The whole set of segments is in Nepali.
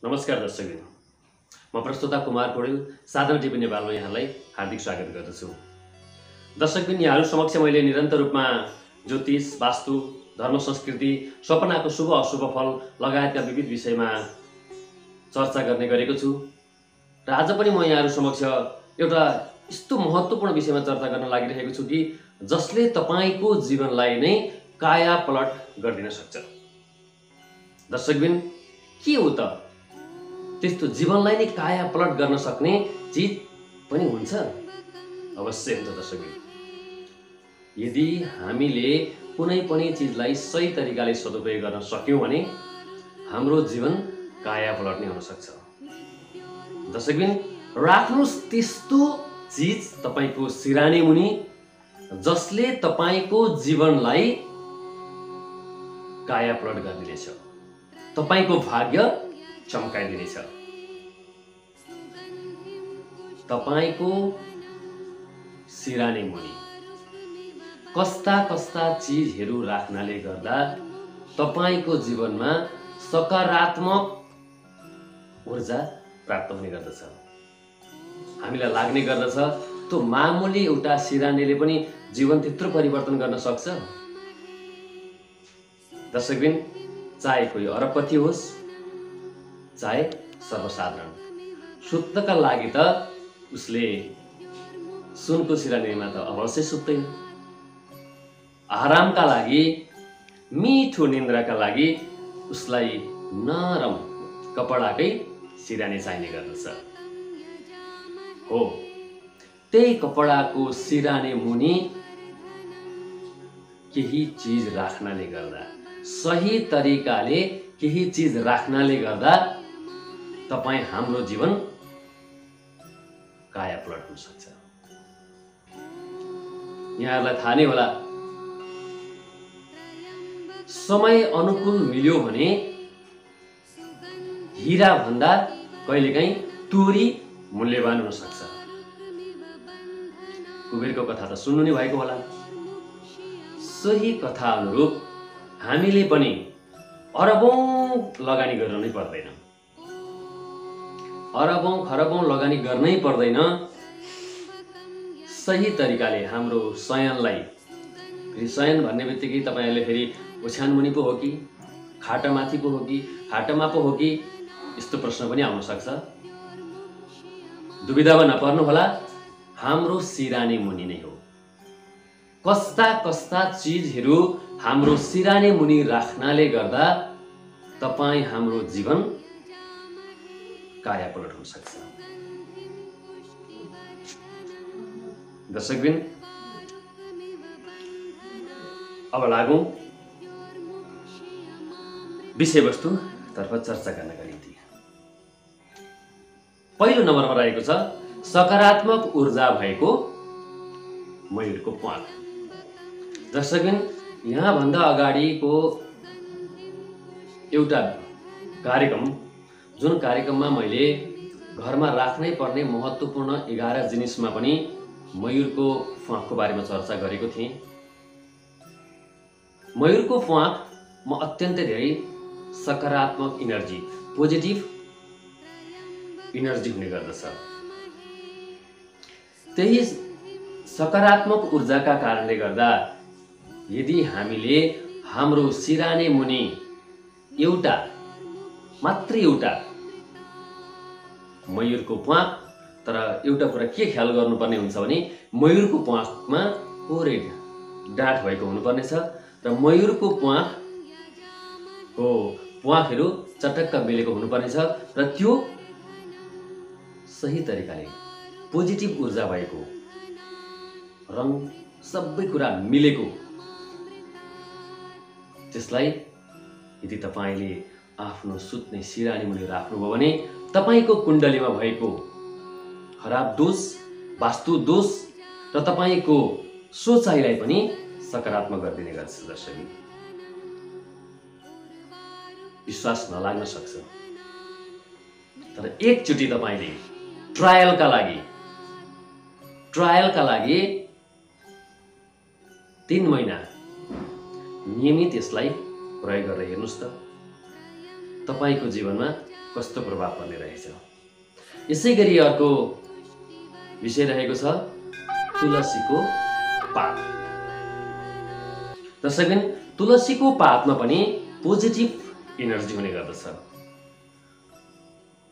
नमस्कार दर्शकबिन, म प्रस्तुता कुमार पौडेल साधना टिभी नेपालमा यहाँलाई हार्दिक स्वागत गर्दछु। दर्शकबिन, यहाँहरू समक्ष मैले निरन्तर रूपमा ज्योतिष, वास्तु, धर्म, संस्कृति, सपनाको शुभ अशुभ फल लगायतका विविध विषयमा चर्चा गर्ने गरेको छु र आज पनि म यहाँहरू समक्ष एउटा यस्तो महत्त्वपूर्ण विषयमा चर्चा गर्न लागिरहेको छु कि जसले तपाईको जीवनलाई नै काया पलट गरिदिन सक्छ। दर्शकबिन, के हो त त्यस्तो जीवनलाई नै काया पलट गर्न सक्ने चीज पनि हुन्छ? अवश्य हुन्छ दर्शकबिन। यदि हामीले कुनै पनि चीजलाई सही तरिकाले सदुपयोग गर्न सक्यौं भने हाम्रो जीवन काया पलट्ने हुन सक्छ। दर्शकबिन, राख्नुस् त्यस्तो चीज तपाईको सिरानी मुनि जसले तपाईको जीवनलाई काया पलट गरिदिनेछ, तपाईको भाग्य चम्काइदिनेछ। तपाईको सिरानी मुनि कस्ता कस्ता चीजहरू राख्नाले गर्दा तपाईको जीवनमा सकारात्मक ऊर्जा प्राप्त हुने गर्दछ। हामीलाई लाग्ने गर्दछ त्यो मामुली एउटा सिरानीले पनि जीवन त्यत्रो परिवर्तन गर्न सक्छ। दर्शकबिन, चाहे कोही अरबपति होस् चाहे सर्वसाधारण, सुत्नका लागि त उसले सुनको सिरानीमा त अवश्य सुत्दैन। आरामका लागि, मिठो निन्द्राका लागि उसलाई नरम कपडाकै सिरानी चाहिने गर्दछ। हो, त्यही कपडाको सिरानी मुनि केही चीज राख्नाले गर्दा, सही तरिकाले केही चीज राख्नाले गर्दा तपाईं हाम्रो जीवन काया पलट हुन सक्छ। यहाँहरूलाई थाहा नै होला, समय अनुकूल मिल्यो भने हीरा भन्दा कहिलेकाहीँ तोरी मूल्यवान हुन सक्छ। कुबेरको कथा त सुन्नु नै भएको होला। सोही कथा अनुरूप हामीले पनि अरबौं लगानी गर्नै पर्दैन, अरबौं खरबौं लगानी गर्नै पर्दैन। सही तरिकाले हाम्रो शयनलाई, फेरि शयन भन्ने बित्तिकै तपाईँहरूले फेरि ओछ्यान मुनि पो हो कि खाटामाथि पो हो कि खाटामा पो हो कि यस्तो प्रश्न पनि आउन सक्छ। दुविधामा नपर्नु होला, हाम्रो सिरानी मुनि नै हो। कस्ता कस्ता चीजहरू हाम्रो सिरानी मुनि राख्नाले गर्दा तपाईं हाम्रो जीवन काया पलट हुन सक्छ। दर्शकबिन, अब लागौं विषयवस्तु तर्फ चर्चा गर्नका निम्ति। पहिलो नम्बरमा रहेको छ सकारात्मक ऊर्जा भएको मयूरको प्वाख। दर्शकबिन, यहाँभन्दा अगाडिको एउटा कार्यक्रम, जुन कार्यक्रममा मैले घरमा राख्नै पर्ने महत्त्वपूर्ण 11 जिनिसमा पनि मयूरको प्वाखको बारेमा चर्चा गरेको थिएँ। मयूरको प्वाख म अत्यन्तै धेरै सकारात्मक इनर्जी, पोजिटिभ इनर्जी हुने गर्दछ। त्यही सकारात्मक ऊर्जाका कारणले गर्दा यदि हामीले हाम्रो सिरानी मुनि एउटा, मात्र एउटा मयूरको प्वाख, तर एउटा कुरा के ख्याल गर्नुपर्ने हुन्छ भने मयूरको प्वाखमा पुरै डाँठ भएको हुनुपर्नेछ र मयूरको प्वाखहरू चटक्क मिलेको हुनुपर्नेछ र त्यो सही तरिकाले पोजिटिभ ऊर्जा भएको, रङ सबै कुरा मिलेको। त्यसलाई यदि तपाईले आफ्नो सुत्ने सिरानी मुनि राख्नुभयो भने तपाईको कुण्डलीमा भएको खराब दोष, वास्तु दोष र तपाईको सोचाइलाई पनि सकारात्मक गरिदिने गर्छ। दर्शकबिन, विश्वास नलाग्न सक्छ, तर एकचोटि तपाईले ट्रायलका लागि 3 महिना नियमित यसलाई प्रयोग गरेर हेर्नुस् त, तपाईको जीवनमा कस्तो प्रभाव पर्ने रहेछ। यसै गरी अर्को विषय रहेको छ तुलसीको पात। दर्शकबिन, तुलसीको पातमा पनि पोजिटिभ एनर्जी हुने गर्दछ।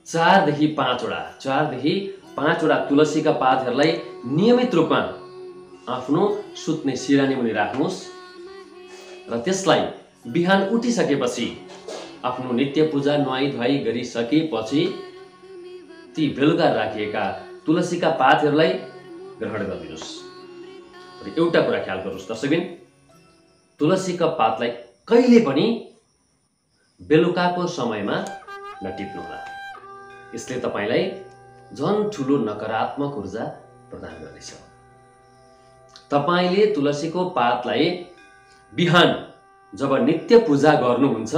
4 देखि 5 वटा तुलसीका पातहरूलाई नियमित रूपमा आफ्नो सुत्ने सिरानी मुनि राख्नुहोस् र त्यसलाई बिहान उठिसकेपछि आफ्नो नित्य पूजा नुहाई धुवाई गरिसकेपछि ती बेलुका राखिएका तुलसीका पातहरूलाई ग्रहण गरिदिनुहोस्। र एउटा कुरा ख्याल गर्नुहोस् दर्शकबिन, तुलसीका पातलाई कहिले पनि बेलुकाको समयमा नटिप्नुहोला। यसले तपाईलाई झन् ठुलो नकारात्मक ऊर्जा प्रदान गर्नेछ। तपाईले तुलसीको पातलाई बिहान जब नित्य पूजा गर्नुहुन्छ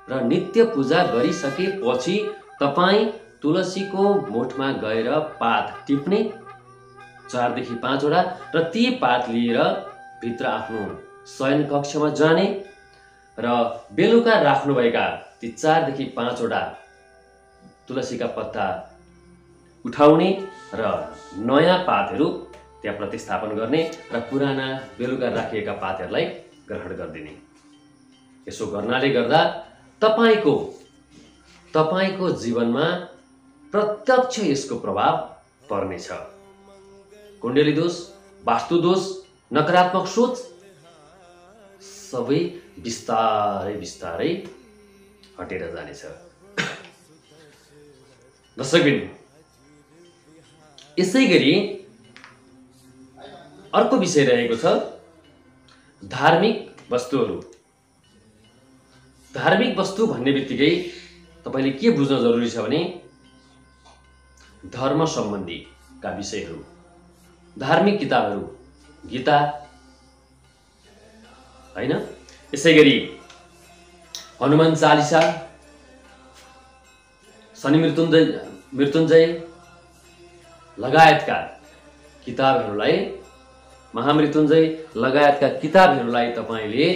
र नित्य पूजा गरिसकेपछि तपाईं तुलसीको मोठमा गएर पात टिप्ने 4 देखि 5 वटा र ती पात लिएर भित्र आफ्नो शयन कक्षमा जाने र बेलुका राख्नुभएका ती 4 देखि 5 वटा तुलसीका पत्ता उठाउने र नयाँ पातहरू त्यहाँ प्रतिस्थापन गर्ने र पुराना बेलुका राखिएका पातहरूलाई ग्रहण गरिदिने। यसो गर्नाले गर्दा तपाईको जीवनमा प्रत्यक्ष यसको प्रभाव पर्नेछ। कुण्डली दोष, वास्तु दोष, नकारात्मक सोच सबै बिस्तारै बिस्तारै हटेर जानेछ। दर्शकबिन, यसै गरी अर्को विषय रहेको छ धार्मिक वस्तुहरू। धार्मिक वस्तु भन्ने बित्तिकै तपाईले के बुझ्न जरुरी छ भने धर्म सम्बन्धीका विषयहरू, धार्मिक किताबहरू, गीता हैन, यसै गरी हनुमान चालिसा, शनि मृत्युञ्जय लगायतका किताबहरूलाई, महामृत्युञ्जय लगायतका किताबहरूलाई तपाईले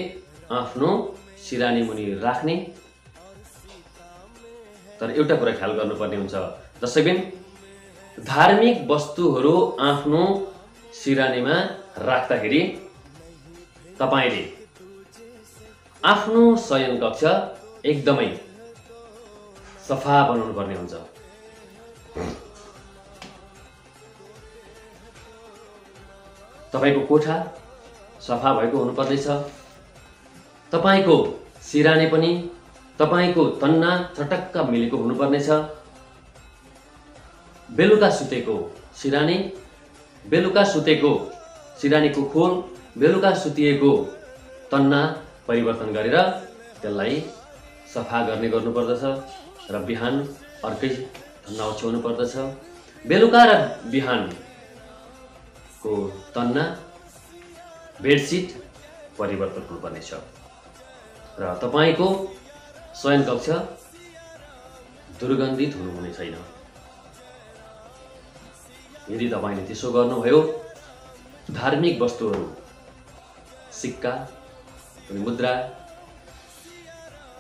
आफ्नो सिरानी मुनि राख्ने। तर एउटा कुरा ख्याल गर्नुपर्ने हुन्छ दर्शकबिन, धार्मिक वस्तुहरू आफ्नो सिरानीमा राख्दाखेरि तपाईले आफ्नो शयन कक्ष एकदमै सफा बनाउनु पर्ने हुन्छ। तपाईको कोठा सफा भएको हुनुपर्नेछ। तपाईको सिरानी पनि तपाईको तन्ना चटक्क मिलेको हुनुपर्नेछ। बेलुका सुतेको सिरानीको खोल, बेलुका सुतिएको तन्ना परिवर्तन गरेर त्यसलाई सफा गर्नुपर्दछ र बिहान अर्कै तन्ना ओछ्याउनु पर्दछ। बेलुका र बिहानको तन्ना, बेडसिट परिवर्तन हुनुपर्नेछ र तपाईको शयन कक्ष दुर्गन्धित हुनुहुने छैन। यदि तपाईले त्यसो गर्नुभयो, धार्मिक वस्तुहरू, सिक्का, मुद्रा,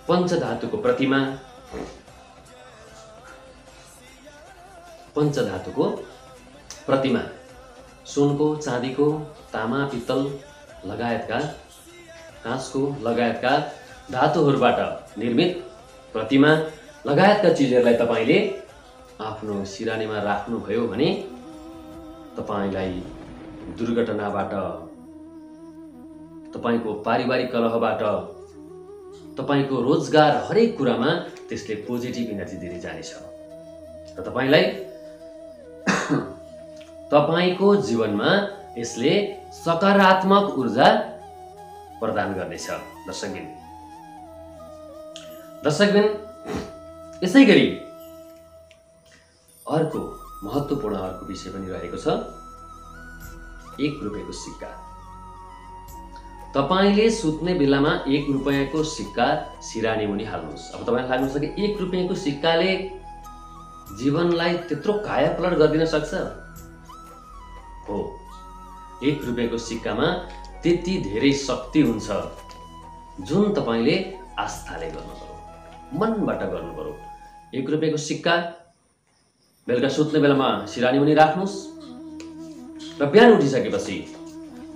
पञ्चधातुको प्रतिमा, सुनको, चाँदीको, तामा, पित्तल लगायतका, काँचको लगायतका धातुहरूबाट निर्मित प्रतिमा लगायतका चिजहरूलाई तपाईले आफ्नो सिरानीमा राख्नुभयो भने तपाईलाई दुर्घटनाबाट, तपाईको पारिवारिक कलहबाट, तपाईको रोजगार हरेक कुरामा त्यसले पोजिटिभ एनर्जी दिँदै जानेछ र तपाईलाई तपाईको जीवनमा यसले सकारात्मक ऊर्जा प्रदान गर्नेछ। दर्शकबिन, यसै गरी अर्को महत्त्वपूर्ण विषय पनि रहेको छ 1 रुपैयाँको सिक्का। तपाईले सुत्ने बेलामा 1 रुपैयाँको सिक्का सिरानी मुनि हाल्नुहोस्। अब तपाईलाई लाग्नु सक्छ कि 1 रुपैयाँको सिक्काले जीवनलाई त्यत्रो कायापलट गरिदिन सक्छ? हो, 1 रुपैयाँको सिक्कामा त्यति धेरै शक्ति हुन्छ जुन तपाईले आस्थाले गर्नु पर्यो, मनबाट गर्नु पर्यो। 1 रुपैयाँको सिक्का बेलुका सुत्ने बेलामा सिरानी मुनि राख्नुस् र बिहान उठिसकेपछि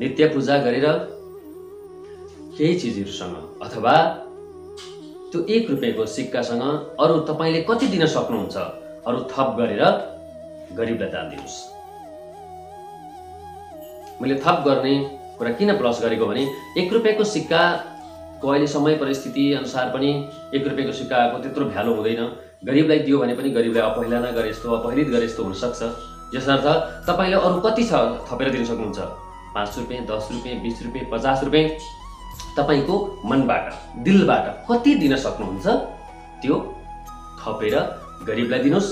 नित्य पूजा गरेर केही चिजहरुसँग अथवा त्यो 1 रुपैयाँको सिक्कासँग अरु तपाईले कति दिन सक्नुहुन्छ अरु थप गरेर गरिबलाई दान दिनुस्। मैले थप गर्ने कुरा किन प्लस गरेको भने 1 रुपैयाँको सिक्का को अहिले समय परिस्थिति अनुसार पनि 1 रुपैयाँको सिक्काको त्यत्रो भ्यालु हुँदैन। गरिबलाई दियो भने पनि गरिबलाई अपहेलना गरे जस्तो अपहरित गरे जस्तो हुन सक्छ। यसर्थ तपाईले अरु कति छ थपेर दिन सक्नुहुन्छ 5 रुपैयाँ 10 रुपैयाँ 20 रुपैयाँ 50 रुपैयाँ तपाईको मनबाट दिलबाट कति दिन सक्नुहुन्छ त्यो थपेर गरिबलाई दिनुस्।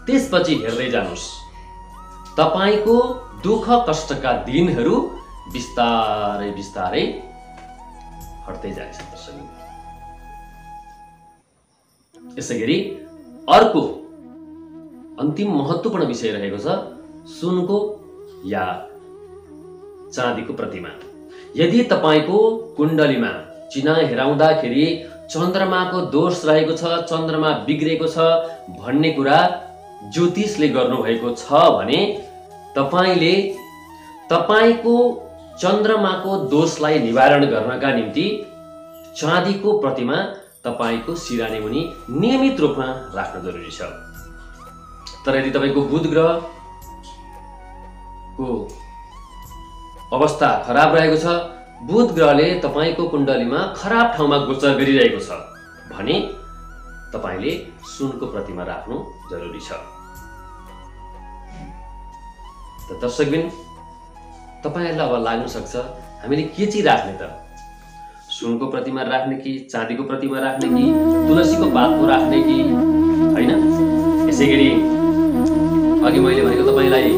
त्यसपछि हेर्दै जानुस् तपाईको दुःख कष्टका दिनहरु बिस्तारै बिस्तारै हट्दै जान्छ। यसैगरी अर्को अन्तिम महत्त्वपूर्ण विषय रहेको छ सुनको या चाँदीको प्रतिमा। यदि तपाईको कुण्डलीमा चिना हेराउँदाखेरि चन्द्रमाको दोष रहेको छ चन्द्रमा बिग्रेको छ भन्ने कुरा ज्योतिषले गर्नु भएको छ भने तपाईले तपाईको चन्द्रमाको दोषलाई निवारण गर्नका निम्ति चाँदीको प्रतिमा तपाईको सिरानी मुनि नियमित रूपमा राख्न जरुरी छ। तर यदि तपाईको बुध ग्रह को अवस्था खराब रहेको छ बुध ग्रहले तपाईको कुण्डलीमा खराब ठाउँमा गोचर गरिरहेको छ भने तपाईले सुनको प्रतिमा राख्नु जरुरी छ। त दर्शकबिन तपाईहरुलाई अब लाग्न सक्छ हामीले के चाहिँ राख्ने त सुनको प्रतिमा राख्ने कि चाँदीको प्रतिमा राख्ने कि तुलसीको पातको राख्ने कि हैन। यसैगरी अघि मैले भनेको तपाईलाई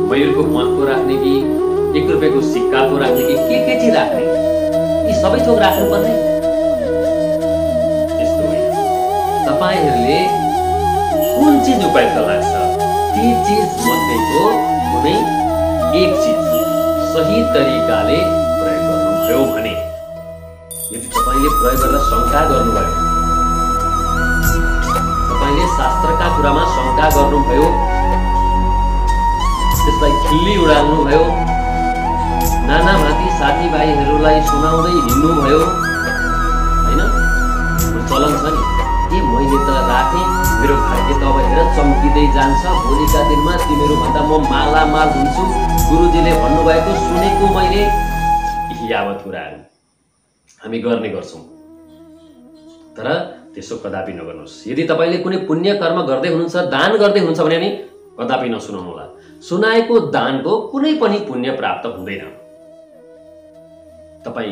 मयूरको मनको राख्ने कि 1 रुपैयाँको सिक्काको राख्ने कि के चाहिँ राख्ने यी सबै थोक राख्नु पर्ने यस्तो होइन। तपाईहरुले कुन चीज उपयुक्त लाग्छ ती चीज मध्येको कुनै एक चीज सही तरिकाले प्रयोग गर्नुभयो भने यदि तपाईले प्रयोग गर्दा शंका गर्नुभयो तपाईले शास्त्रका कुरामा शंका गर्नुभयो त्यसलाई खिल्ली उडाल्नु भयो नाना भाती साथीभाइहरुलाई सुनाउँदै हिँड्नु भयो हैन चलन छ नि ए मैले त राखे मेरो भाग्य त अब हेर चम्किदै जान्छ भोलिका दिनमा तिमीहरु भन्दा म मालामाल हुन्छु गुरुजीले भन्नुभएको सुनेको मैले यावत कुराहरु हामी गर्ने गर्छौं। तर त्यसो कदापि नगर्नुस्। यदि तपाईले कुनै पुण्य कर्म गर्दै हुनुहुन्छ दान गर्दै हुनुहुन्छ भने नि कदापि नसुनाउनु होला। सुनाएको दानको कुनै पनि पुण्य प्राप्त हुँदैन। तपाई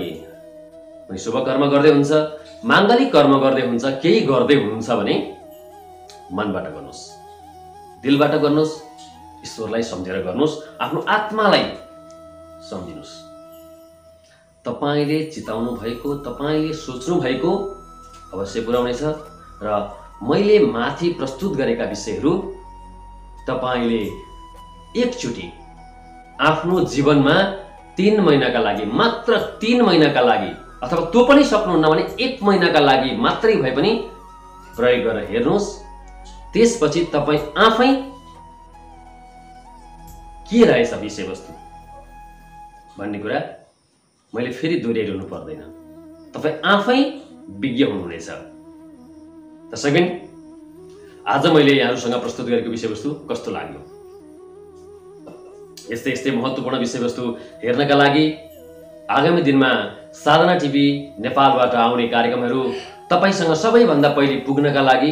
कुनै शुभ कर्म गर्दै हुन्छ मांगलिक कर्म गर्दै हुन्छ केही गर्दै हुनुहुन्छ भने मनबाट गर्नुस् दिलबाट गर्नुस् ईश्वरलाई सम्झेर गर्नुस् आफ्नो आत्मालाई सम्झिनुस्। तपाईले चिताउनु भएको तपाईले सोच्नु भएको अवश्य पुर्याउने छ र मैले माथि प्रस्तुत गरेका विषयहरू तपाईले एकचोटी आफ्नो जीवनमा 3 महिनाका लागि मात्र 3 महिनाका लागि अथवा त्यो पनि सक्नुहुन्न भने 1 महिनाका लागि मात्रै भए पनि प्रयोग गरेर हेर्नुस्। त्यसपछि तपाई आफै के रहेछ विषयवस्तु भन्ने कुरा मैले फेरि दोहोर्याइरहनु पर्दैन तपाई आफै विज्ञ हुनुहुनेछ। दर्शकबिन आज मैले यहाँहरुसँग प्रस्तुत गरेको विषयवस्तु कस्तो लाग्यो यस्तै यस्तै महत्त्वपूर्ण विषयवस्तु हेर्नका लागि आगामी दिनमा साधना टिभी नेपालबाट आउने कार्यक्रमहरू तपाईसँग सबैभन्दा पहिले पुग्नका लागि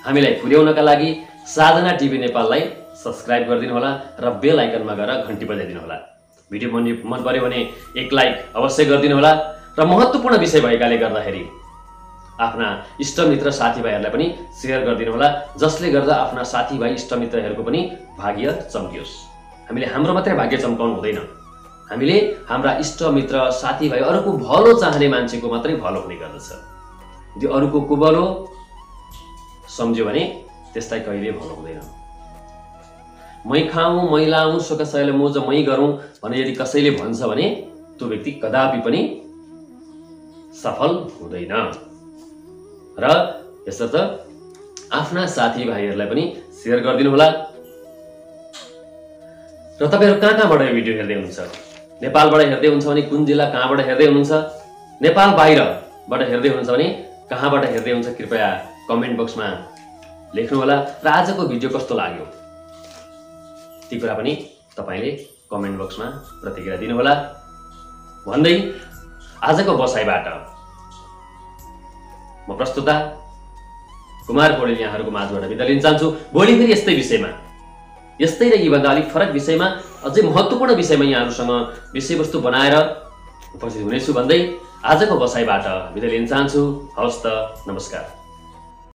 हामीलाई पुर्याउनका लागि साधना टिभी नेपाललाई सब्स्क्राइब गरिदिनु होला र बेल आइकनमा गएर घण्टी बजाइदिनु होला। भिडियो मन पर्यो भने एक लाइक अवश्य गरिदिनु होला र महत्त्वपूर्ण विषय भएकाले गर्दाखेरि आफ्ना इष्टमित्र साथीभाइहरुलाई पनि शेयर गरिदिनु होला जसले गर्दा आफ्ना साथीभाइ इष्टमित्रहरुको पनि भाग्य चम्कियोस्। हामीले हाम्रो मात्रै भाग्य चम्काउनु हुँदैन हामीले हाम्रा इष्टमित्र साथीभाइ अरूको भलो चाहने मान्छेको मात्रै भलो हुने गर्दछ। यदि अरूको कुभलो सम्झ्यो भने त्यसलाई कहिले भलो हुँदैन। मै खाऊं मै लाऊं सुखसैले मोज मै गरौं भने यदि कसैले भन्छ भने त्यो व्यक्ति कदापि पनि सफल हुँदैन। र यसर्थ आफ्ना साथीभाइहरूलाई पनि सेयर गरिदिनु होला। र तपाईहरु कहाँबाट यो भिडियो हेर्दै हुनुहुन्छ? नेपालबाट हेर्दै हुनुहुन्छ भने कुन जिल्ला कहाँबाट हेर्दै हुनुहुन्छ? नेपाल बाहिरबाट हेर्दै हुनुहुन्छ भने कहाँबाट हेर्दै हुनुहुन्छ? कृपया कमेन्ट बक्समा लेख्नु होला। र आजको भिडियो कस्तो लाग्यो ती कुरा पनि तपाईले कमेन्ट बक्समा प्रतिक्रिया दिनु होला भन्दै आजको बसाइबाट म प्रस्तुता कुमार पौडेल यहाँहरुको माझबाट बिदा लिन चाहन्छु। भोलि फेरि यस्तै विषयमा, यस्तै र यीभन्दा अलिक फरक विषयमा, अझै महत्त्वपूर्ण विषयमा यहाँहरुसँग विषयवस्तु बनाएर उपस्थित हुनेछु भन्दै आजको बसाइबाट बिदा लिन चाहन्छु। हवस् त, नमस्कार।